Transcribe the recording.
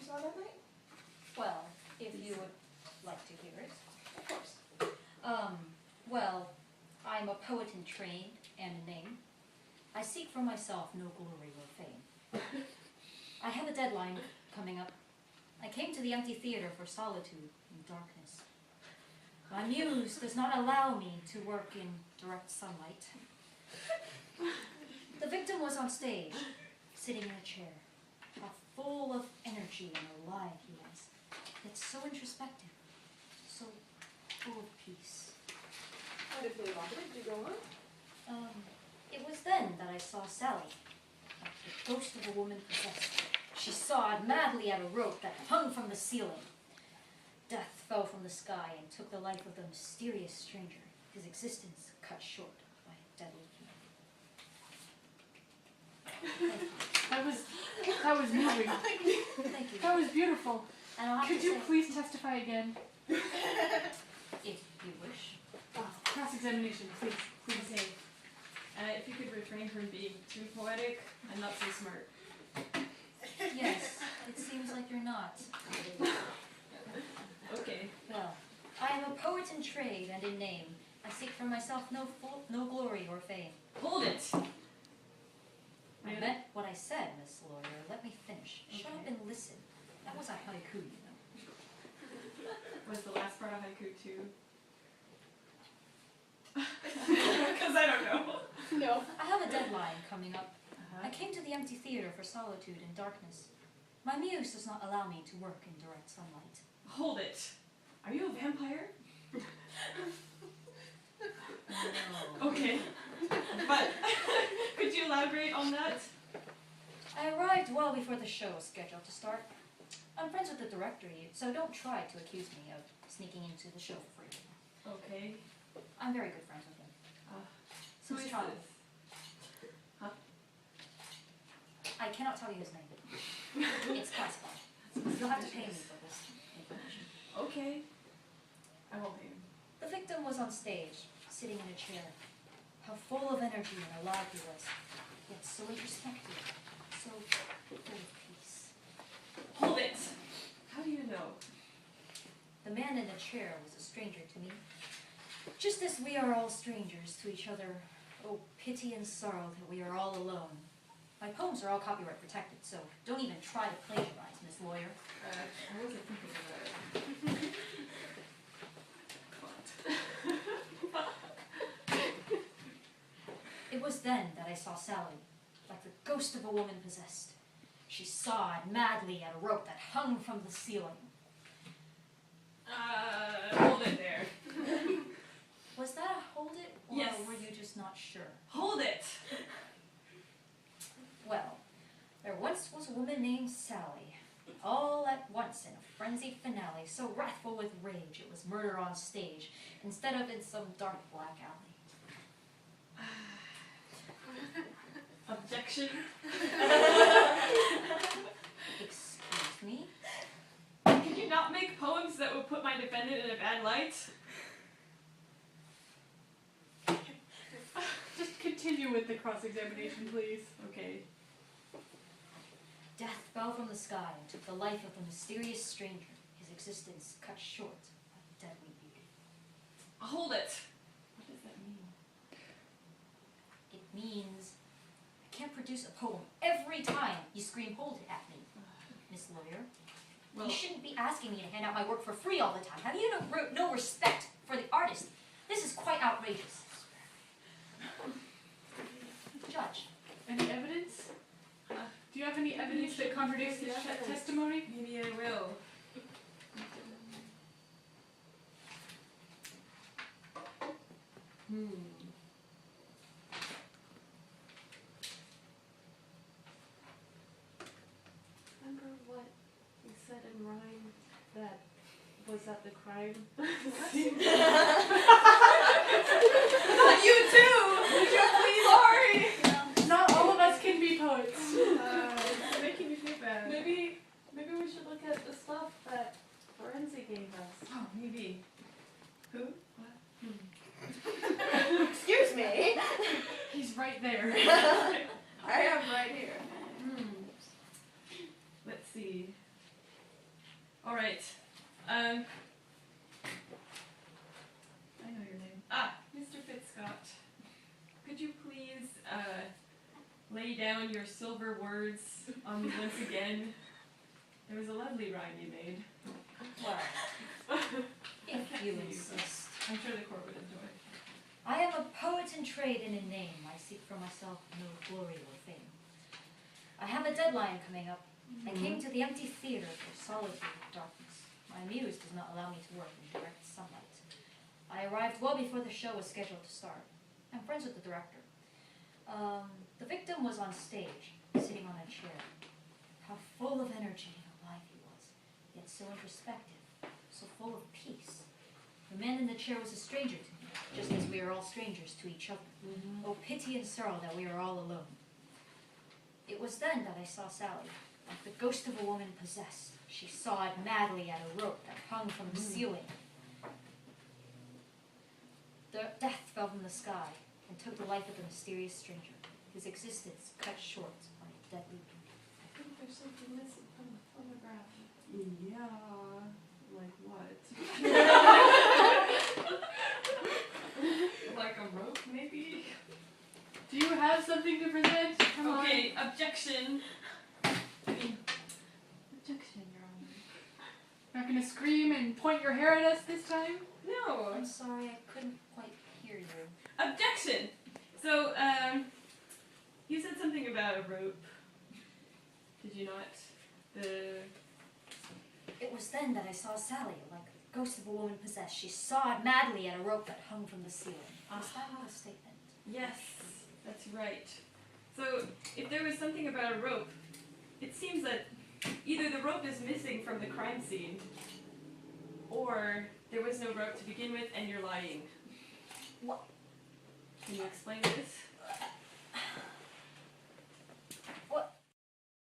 saw that night? Well, if you would like to hear it. Of course. Well, I'm a poet in trade and a name. I seek for myself no glory or fame. I have a deadline coming up. I came to the empty theater for solitude and darkness. My muse does not allow me to work in direct sunlight. The victim was on stage, sitting in a chair, how full of energy and alive he was, yet so introspective, so full of peace. How did they want it? Did you go on? It was then that I saw Sally, like the ghost of a woman possessed. She sawed madly at a rope that hung from the ceiling. Death fell from the sky and took the life of the mysterious stranger, his existence cut short by a deadly heat. That was moving. Thank you. That was beautiful. And I'll have Could to you say, please testify again? if you wish. Cross-examination, please. Okay. If you could refrain from being too poetic, I'm not so smart. Yes, it seems like you're not. Okay. Well, I am a poet in trade and in name. I seek for myself no glory or fame. Hold it! I meant what I said, Miss Lawyer. Let me finish. Shut up Okay. and listen. That was a haiku, you know. Was the last part a haiku too? Because I don't know. No. I have a deadline coming up. I came to the empty theater for solitude and darkness. My muse does not allow me to work in direct sunlight. Hold it. Are you a vampire? No. Okay. But could you elaborate on that? I arrived well before the show was scheduled to start. I'm friends with the director, so don't try to accuse me of sneaking into the show for free. Okay. I'm very good friends with him. Who is Since childhood. this? I cannot tell you his name. It's classified. You'll have to pay me for this information. Okay. I won't pay him. The victim was on stage, sitting in a chair. How full of energy and alive he was, yet so introspective, so full of peace. Hold it! How do you know? The man in the chair was a stranger to me. Just as we are all strangers to each other, oh, pity and sorrow that we are all alone. My poems are all copyright protected, so don't even try to plagiarize, Miss Lawyer. I wasn't thinking of that. It was then that I saw Sally, like the ghost of a woman possessed. She sawed madly at a rope that hung from the ceiling. Hold it there. Was that a hold it, or Yes. were you just not sure? Hold it! Well, there once was a woman named Sally, all at once in a frenzied finale, so wrathful with rage it was murder on stage, instead of in some dark black alley. Objection? Excuse me? Can you not make poems that would put my defendant in a bad light? Just continue with the cross-examination, please. Okay. Death fell from the sky and took the life of the mysterious stranger, his existence cut short by deadly beauty. Hold it! What does that mean? It means I can't produce a poem every time you scream hold it at me, Miss Lawyer. Well, You shouldn't be asking me to hand out my work for free all the time. Have you no respect for the artist? This is quite outrageous. Judge. Any evidence? Do you have any evidence that contradicts this testimony? maybe I will. Remember what you said in rhyme that was at the crime? Not you too! Would you please? Sorry! Not all of us can be poets. It's making me feel bad. Maybe we should look at the stuff that Forensic gave us. Oh, maybe. Who? Excuse me. He's right there. I am right here. Let's see. Alright. I know your name. Mr. Fitzscott. Could you please lay down your silver words on me once again? There was a lovely rhyme you made. Well, if you insist. I'm sure the court would enjoy it. I am a poet in trade and in name. I seek for myself no glory or fame. I have a deadline coming up. I came to the empty theater for solitude and darkness. My muse does not allow me to work in direct sunlight. I arrived well before the show was scheduled to start. I'm friends with the director. The victim was on stage, sitting on a chair. How full of energy and alive he was, yet so introspective, so full of peace. The man in the chair was a stranger to me, just as we are all strangers to each other. Oh, pity and sorrow that we are all alone. It was then that I saw Sally, like the ghost of a woman possessed. She sawed madly at a rope that hung from the ceiling. The death fell from the sky and took the life of the mysterious stranger, his existence cut short by a deadly wound. I think there's something missing from the photograph. Yeah, like what? Like a rope, maybe? Do you have something to present? Come on. Okay, objection. Objection, Your Honor. Not gonna scream and point your hair at us this time? No. I'm sorry, I couldn't quite hear you. Objection! So, you said something about a rope. Did you not? It was then that I saw Sally, like the ghost of a woman possessed. She sawed madly at a rope that hung from the ceiling. Was that not a statement? Yes, that's right. So, if there was something about a rope, it seems that either the rope is missing from the crime scene, or there was no rope to begin with and you're lying. What? Can you explain this?